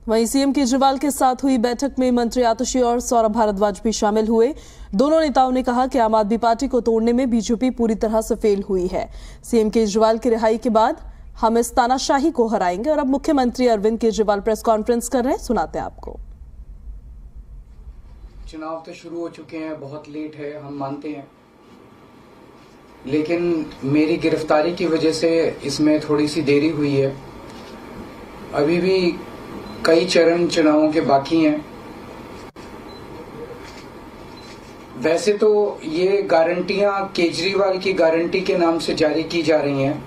वहीं सीएम केजरीवाल के साथ हुई बैठक में मंत्री आतिशी और सौरभ भारद्वाज भी शामिल हुए। दोनों नेताओं ने कहा कि आम आदमी पार्टी को तोड़ने में बीजेपी पूरी तरह से फेल हुई है। सीएम केजरीवाल की रिहाई के बाद हम इस तानाशाही को हराएंगे। और अब मुख्यमंत्री अरविंद केजरीवाल प्रेस कॉन्फ्रेंस कर रहे हैं, सुनाते हैं आपको। चुनाव तो शुरू हो चुके हैं, बहुत लेट है, हम मानते हैं, लेकिन मेरी गिरफ्तारी की वजह से इसमें थोड़ी सी देरी हुई है। अभी भी कई चरण चुनावों के बाकी हैं। वैसे तो ये गारंटियां केजरीवाल की गारंटी के नाम से जारी की जा रही हैं।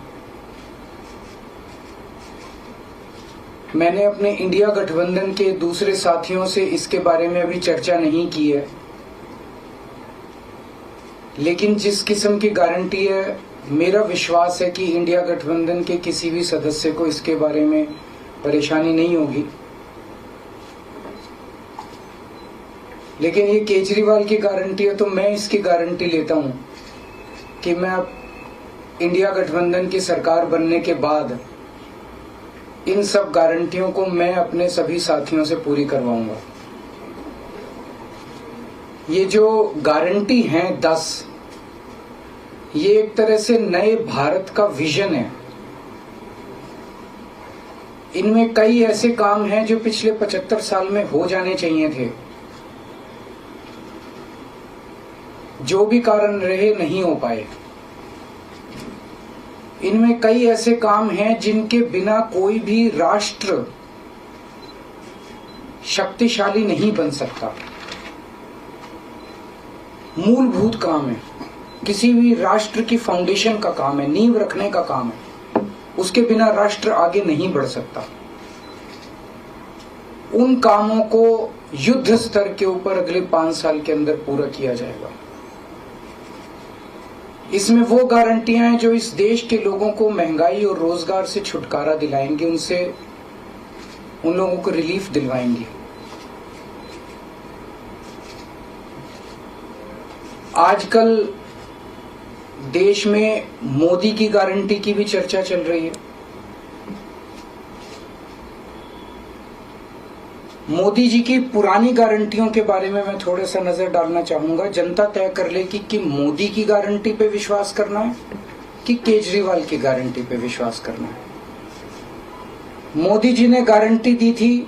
मैंने अपने इंडिया गठबंधन के दूसरे साथियों से इसके बारे में अभी चर्चा नहीं की है, लेकिन जिस किस्म की गारंटी है, मेरा विश्वास है कि इंडिया गठबंधन के किसी भी सदस्य को इसके बारे में परेशानी नहीं होगी। लेकिन ये केजरीवाल की गारंटी है, तो मैं इसकी गारंटी लेता हूं कि मैं अब इंडिया गठबंधन की सरकार बनने के बाद इन सब गारंटियों को मैं अपने सभी साथियों से पूरी करवाऊंगा। ये जो गारंटी हैं 10, ये एक तरह से नए भारत का विजन है। इनमें कई ऐसे काम हैं जो पिछले 75 साल में हो जाने चाहिए थे, जो भी कारण रहे नहीं हो पाए। इनमें कई ऐसे काम हैं जिनके बिना कोई भी राष्ट्र शक्तिशाली नहीं बन सकता। मूलभूत काम है, किसी भी राष्ट्र की फाउंडेशन का काम है, नींव रखने का काम है। उसके बिना राष्ट्र आगे नहीं बढ़ सकता। उन कामों को युद्ध स्तर के ऊपर अगले 5 साल के अंदर पूरा किया जाएगा। इसमें वो गारंटियां हैं जो इस देश के लोगों को महंगाई और रोजगार से छुटकारा दिलाएंगे, उनसे उन लोगों को रिलीफ दिलवाएंगे। आजकल देश में मोदी की गारंटी की भी चर्चा चल रही है। मोदी जी की पुरानी गारंटियों के बारे में मैं थोड़ा सा नजर डालना चाहूंगा। जनता तय कर लेगी कि मोदी की गारंटी पे विश्वास करना है कि केजरीवाल की गारंटी पे विश्वास करना है। मोदी जी ने गारंटी दी थी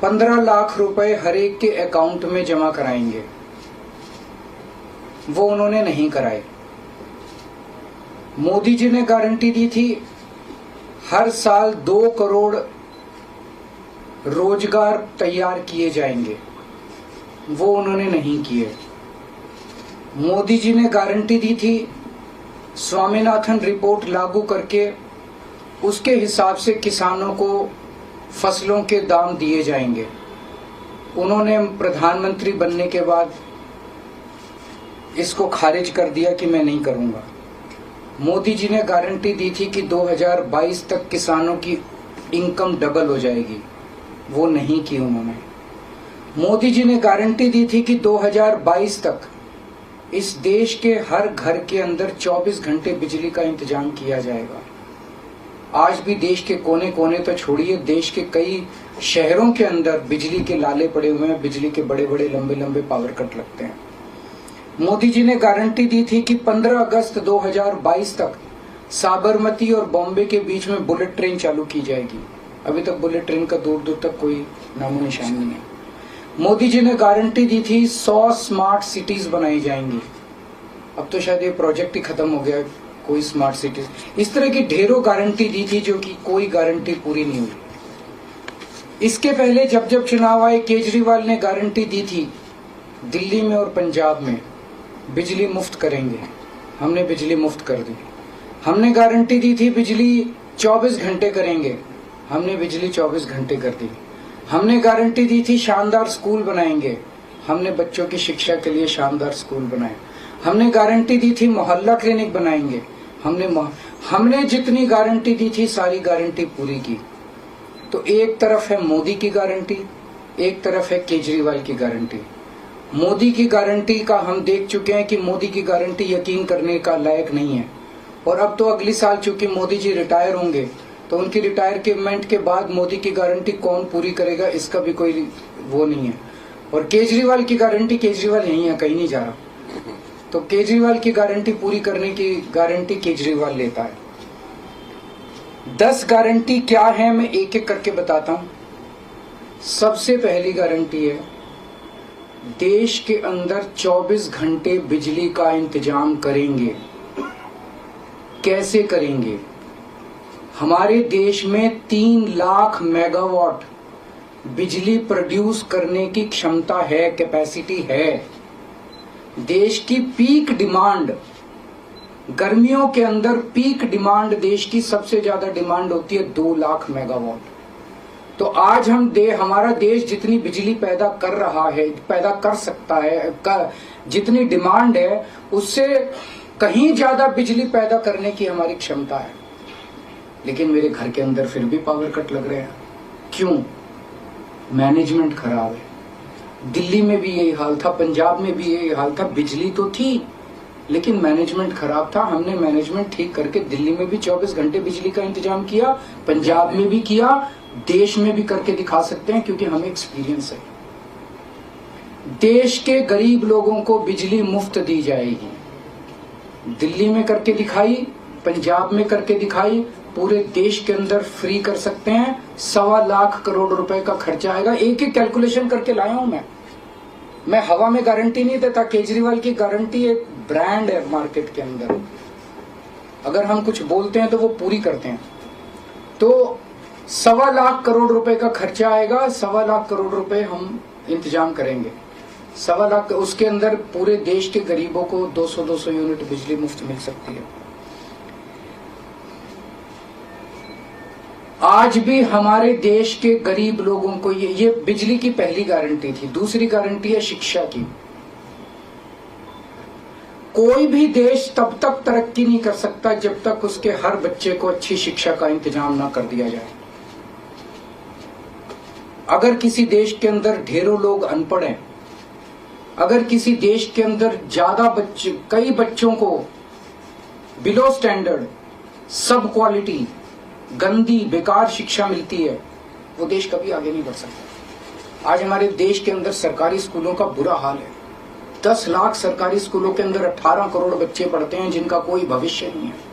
15 लाख रुपए हर एक के अकाउंट में जमा कराएंगे, वो उन्होंने नहीं कराए। मोदी जी ने गारंटी दी थी हर साल 2 करोड़ रोजगार तैयार किए जाएंगे, वो उन्होंने नहीं किए। मोदी जी ने गारंटी दी थी स्वामीनाथन रिपोर्ट लागू करके उसके हिसाब से किसानों को फसलों के दाम दिए जाएंगे, उन्होंने प्रधानमंत्री बनने के बाद इसको खारिज कर दिया कि मैं नहीं करूंगा। मोदी जी ने गारंटी दी थी कि 2022 तक किसानों की इनकम डबल हो जाएगी, वो नहीं की उन्होंने। मोदी जी ने गारंटी दी थी कि 2022 तक इस देश के हर घर के अंदर 24 घंटे बिजली का इंतजाम किया जाएगा। आज भी देश के कोने कोने तो छोड़िए, देश के कई शहरों के अंदर बिजली के लाले पड़े हुए हैं, बिजली के बड़े बड़े लंबे लंबे पावर कट लगते हैं। मोदी जी ने गारंटी दी थी कि 15 अगस्त 2022 तक साबरमती और बॉम्बे के बीच में बुलेट ट्रेन चालू की जाएगी। अभी तक बुलेट ट्रेन का दूर दूर तक कोई नामो निशान नहीं है। मोदी जी ने गारंटी दी थी 100 स्मार्ट सिटीज बनाई जाएंगी। अब तो शायद ये प्रोजेक्ट ही खत्म हो गया, कोई स्मार्ट सिटीज। इस तरह की ढेरों गारंटी दी थी जो कि कोई गारंटी पूरी नहीं हुई। इसके पहले जब जब चुनाव आए, केजरीवाल ने गारंटी दी थी दिल्ली में और पंजाब में बिजली मुफ्त करेंगे, हमने बिजली मुफ्त कर दी। हमने गारंटी दी थी बिजली 24 घंटे करेंगे, हमने बिजली 24 घंटे कर दी। हमने गारंटी दी थी शानदार स्कूल बनाएंगे, हमने बच्चों की शिक्षा के लिए शानदार स्कूल बनाए। हमने गारंटी दी थी मोहल्ला क्लिनिक बनाएंगे, हमने जितनी गारंटी दी थी सारी गारंटी पूरी की। तो एक तरफ है मोदी की गारंटी, एक तरफ है केजरीवाल की गारंटी। मोदी की गारंटी का हम देख चुके हैं कि मोदी की गारंटी यकीन करने का लायक नहीं है। और अब तो अगली साल चूंकि मोदी जी रिटायर होंगे, तो उनकी रिटायरमेंट के बाद मोदी की गारंटी कौन पूरी करेगा, इसका भी कोई वो नहीं है। और केजरीवाल की गारंटी, केजरीवाल यही है, कहीं नहीं जा रहा, तो केजरीवाल की गारंटी पूरी करने की गारंटी केजरीवाल लेता है। 10 गारंटी क्या है मैं एक एक करके बताता हूं। सबसे पहली गारंटी है, देश के अंदर 24 घंटे बिजली का इंतजाम करेंगे। कैसे करेंगे? हमारे देश में 3 लाख मेगावाट बिजली प्रोड्यूस करने की क्षमता है, कैपेसिटी है। देश की पीक डिमांड, गर्मियों के अंदर पीक डिमांड देश की सबसे ज्यादा डिमांड होती है 2 लाख मेगावाट। तो आज हमारा देश जितनी बिजली पैदा कर रहा है, पैदा कर सकता है, जितनी डिमांड है उससे कहीं ज्यादा बिजली पैदा करने की हमारी क्षमता है। लेकिन मेरे घर के अंदर फिर भी पावर कट लग रहे हैं। क्यों? मैनेजमेंट खराब है। दिल्ली में भी यही हाल था, पंजाब में भी यही हाल था। बिजली तो थी लेकिन मैनेजमेंट खराब था। हमने मैनेजमेंट ठीक करके दिल्ली में भी 24 घंटे बिजली का इंतजाम किया, पंजाब में भी किया, देश में भी करके दिखा सकते हैं क्योंकि हमें एक्सपीरियंस है। देश के गरीब लोगों को बिजली मुफ्त दी जाएगी। दिल्ली में करके दिखाई, पंजाब में करके दिखाई, पूरे देश के अंदर फ्री कर सकते हैं। 1.25 लाख करोड़ रुपए का खर्चा आएगा। एक एक कैलकुलेशन करके लाया हूं मैं हवा में गारंटी नहीं देता। केजरीवाल की गारंटी एक ब्रांड है मार्केट के अंदर। अगर हम कुछ बोलते हैं तो वो पूरी करते हैं। तो 1.25 लाख करोड़ रुपए का खर्चा आएगा। 1.25 लाख करोड़ रुपए हम इंतजाम करेंगे। 1.25 लाख, उसके अंदर पूरे देश के गरीबों को 200 यूनिट बिजली मुफ्त मिल सकती है। आज भी हमारे देश के गरीब लोगों को ये बिजली की पहली गारंटी थी। दूसरी गारंटी है शिक्षा की। कोई भी देश तब तक तरक्की नहीं कर सकता जब तक उसके हर बच्चे को अच्छी शिक्षा का इंतजाम ना कर दिया जाए। अगर किसी देश के अंदर ढेरों लोग अनपढ़ हैं, अगर किसी देश के अंदर कई बच्चों को बिलो स्टैंडर्ड, सब क्वालिटी, गंदी बेकार शिक्षा मिलती है, वो देश कभी आगे नहीं बढ़ सकता। आज हमारे देश के अंदर सरकारी स्कूलों का बुरा हाल है। 10 लाख सरकारी स्कूलों के अंदर 18 करोड़ बच्चे पढ़ते हैं जिनका कोई भविष्य नहीं है।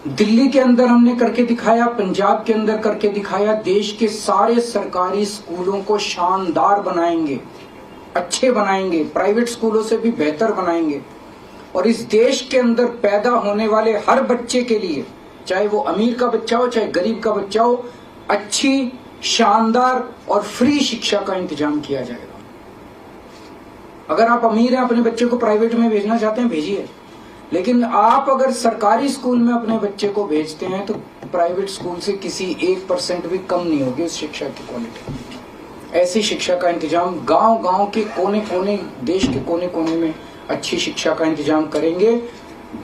दिल्ली के अंदर हमने करके दिखाया, पंजाब के अंदर करके दिखाया। देश के सारे सरकारी स्कूलों को शानदार बनाएंगे, अच्छे बनाएंगे, प्राइवेट स्कूलों से भी बेहतर बनाएंगे। और इस देश के अंदर पैदा होने वाले हर बच्चे के लिए, चाहे वो अमीर का बच्चा हो चाहे गरीब का बच्चा हो, अच्छी, शानदार और फ्री शिक्षा का इंतजाम किया जाएगा। अगर आप अमीर हैं, अपने बच्चे को प्राइवेट में भेजना चाहते हैं, भेजिए। लेकिन आप अगर सरकारी स्कूल में अपने बच्चे को भेजते हैं तो प्राइवेट स्कूल से किसी 1% भी कम नहीं होगी उस शिक्षा की क्वालिटी। ऐसी शिक्षा का इंतजाम गांव-गांव के कोने-कोने, देश के कोने-कोने में अच्छी शिक्षा का इंतजाम करेंगे।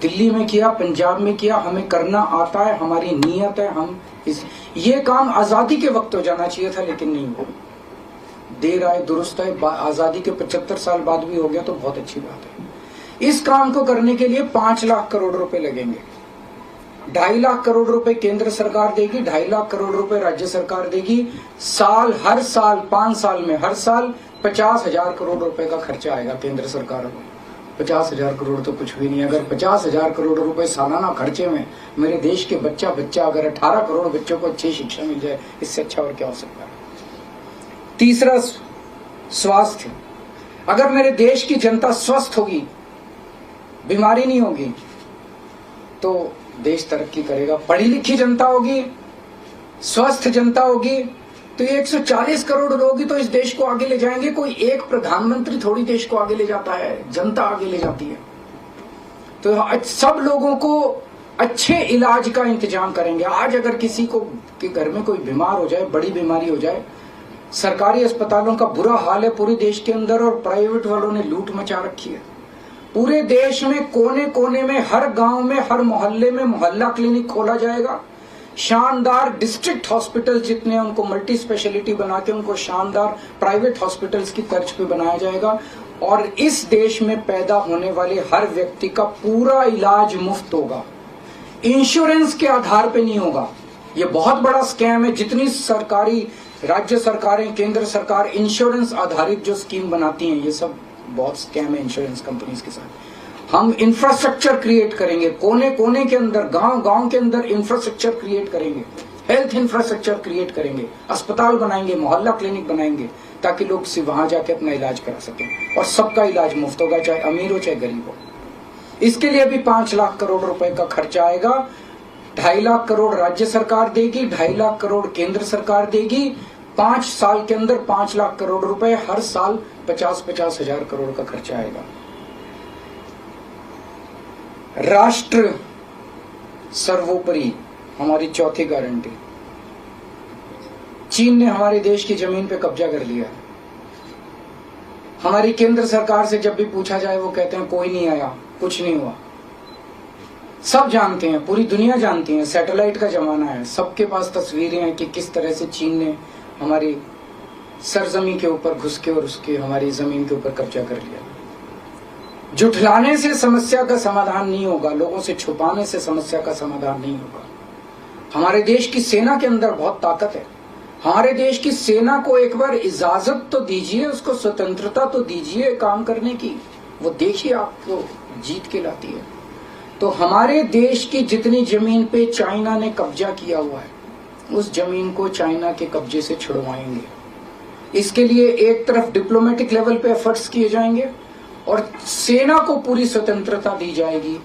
दिल्ली में किया, पंजाब में किया, हमें करना आता है, हमारी नीयत है। ये काम आजादी के वक्त हो जाना चाहिए था लेकिन नहीं हुआ। देर आए दुरुस्त है। आजादी के 75 साल बाद भी हो गया तो बहुत अच्छी बात है। इस काम को करने के लिए 5 लाख करोड़ रुपए लगेंगे। 2.5 लाख करोड़ रुपए केंद्र सरकार देगी, 2.5 लाख करोड़ रुपए राज्य सरकार देगी। हर साल 5 साल में हर साल 50,000 करोड़ रुपए का खर्चा आएगा केंद्र सरकार को। 50,000 करोड़ तो कुछ भी नहीं। अगर 50,000 करोड़ रुपए सालाना खर्चे में मेरे देश के बच्चा अगर 18 करोड़ बच्चों को अच्छी शिक्षा मिल जाए, इससे अच्छा और क्या हो सकता है। तीसरा, स्वास्थ्य। अगर मेरे देश की जनता स्वस्थ होगी, बीमारी नहीं होगी, तो देश तरक्की करेगा। पढ़ी लिखी जनता होगी, स्वस्थ जनता होगी, तो ये 140 करोड़ लोग ही तो इस देश को आगे ले जाएंगे। कोई एक प्रधानमंत्री थोड़ी देश को आगे ले जाता है, जनता आगे ले जाती है। तो सब लोगों को अच्छे इलाज का इंतजाम करेंगे। आज अगर किसी को के घर में कोई बीमार हो जाए, बड़ी बीमारी हो जाए, सरकारी अस्पतालों का बुरा हाल है पूरे देश के अंदर और प्राइवेट वालों ने लूट मचा रखी है। पूरे देश में कोने कोने में, हर गांव में, हर मोहल्ले में मोहल्ला क्लिनिक खोला जाएगा। शानदार डिस्ट्रिक्ट हॉस्पिटल जितने हैं उनको मल्टी स्पेशलिटी बना के उनको शानदार प्राइवेट हॉस्पिटल्स की तर्ज पे बनाया जाएगा। और इस देश में पैदा होने वाले हर व्यक्ति का पूरा इलाज मुफ्त होगा। इंश्योरेंस के आधार पे नहीं होगा। ये बहुत बड़ा स्कैम है। जितनी सरकारी, राज्य सरकारें, केंद्र सरकार इंश्योरेंस आधारित जो स्कीम बनाती हैं, ये सब बहुत स्कैम है इंश्योरेंस कंपनीज के साथ। हम इंफ्रास्ट्रक्चर क्रिएट करेंगे, कोने कोने के अंदर, गांव गांव के अंदर इंफ्रास्ट्रक्चर क्रिएट करेंगे, हेल्थ इंफ्रास्ट्रक्चर क्रिएट करेंगे, अस्पताल बनाएंगे, मोहल्ला क्लिनिक बनाएंगे, ताकि लोग वहां जाके अपना इलाज करा सकें। और सबका इलाज मुफ्त होगा, चाहे अमीर हो चाहे गरीब हो। इसके लिए भी 5 लाख करोड़ रुपए का खर्चा आएगा। 2.5 लाख करोड़ राज्य सरकार देगी, 2.5 लाख करोड़ केंद्र सरकार देगी। 5 साल के अंदर 5 लाख करोड़ रुपए, हर साल 50-50 हजार करोड़ का खर्चा आएगा। राष्ट्र सर्वोपरि, हमारी चौथी गारंटी। चीन ने हमारे देश की जमीन पे कब्जा कर लिया। हमारी केंद्र सरकार से जब भी पूछा जाए, वो कहते हैं कोई नहीं आया, कुछ नहीं हुआ। सब जानते हैं, पूरी दुनिया जानती है, सैटेलाइट का जमाना है, सबके पास तस्वीरें हैं कि किस तरह से चीन ने हमारी सरजमी के ऊपर घुस के और उसके हमारी जमीन के ऊपर कब्जा कर लिया। जुठलाने से समस्या का समाधान नहीं होगा, लोगों से छुपाने से समस्या का समाधान नहीं होगा। हमारे देश की सेना के अंदर बहुत ताकत है। हमारे देश की सेना को एक बार इजाजत तो दीजिए, उसको स्वतंत्रता तो दीजिए काम करने की। वो देखिए आपको जीत के लाती है। तो हमारे देश की जितनी जमीन पे चाइना ने कब्जा किया हुआ है, उस जमीन को चाइना के कब्जे से छुड़वाएंगे। इसके लिए एक तरफ डिप्लोमेटिक लेवल पे एफर्ट्स किए जाएंगे और सेना को पूरी स्वतंत्रता दी जाएगी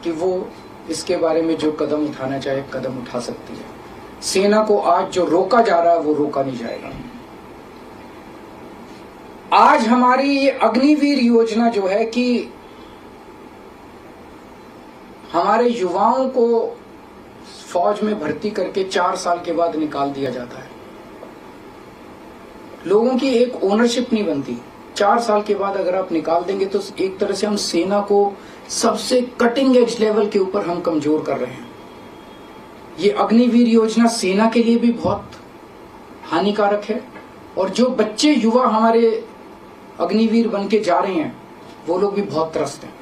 कि वो इसके बारे में जो कदम उठाना चाहे कदम उठा सकती है। सेना को आज जो रोका जा रहा है वो रोका नहीं जाएगा। आज हमारी ये अग्निवीर योजना जो है कि हमारे युवाओं को फौज में भर्ती करके 4 साल के बाद निकाल दिया जाता है। लोगों की एक ओनरशिप नहीं बनती। 4 साल के बाद अगर आप निकाल देंगे तो एक तरह से हम सेना को सबसे कटिंग एज लेवल के ऊपर हम कमजोर कर रहे हैं। ये अग्निवीर योजना सेना के लिए भी बहुत हानिकारक है और जो बच्चे युवा हमारे अग्निवीर बन के जा रहे हैं वो लोग भी बहुत त्रस्त हैं।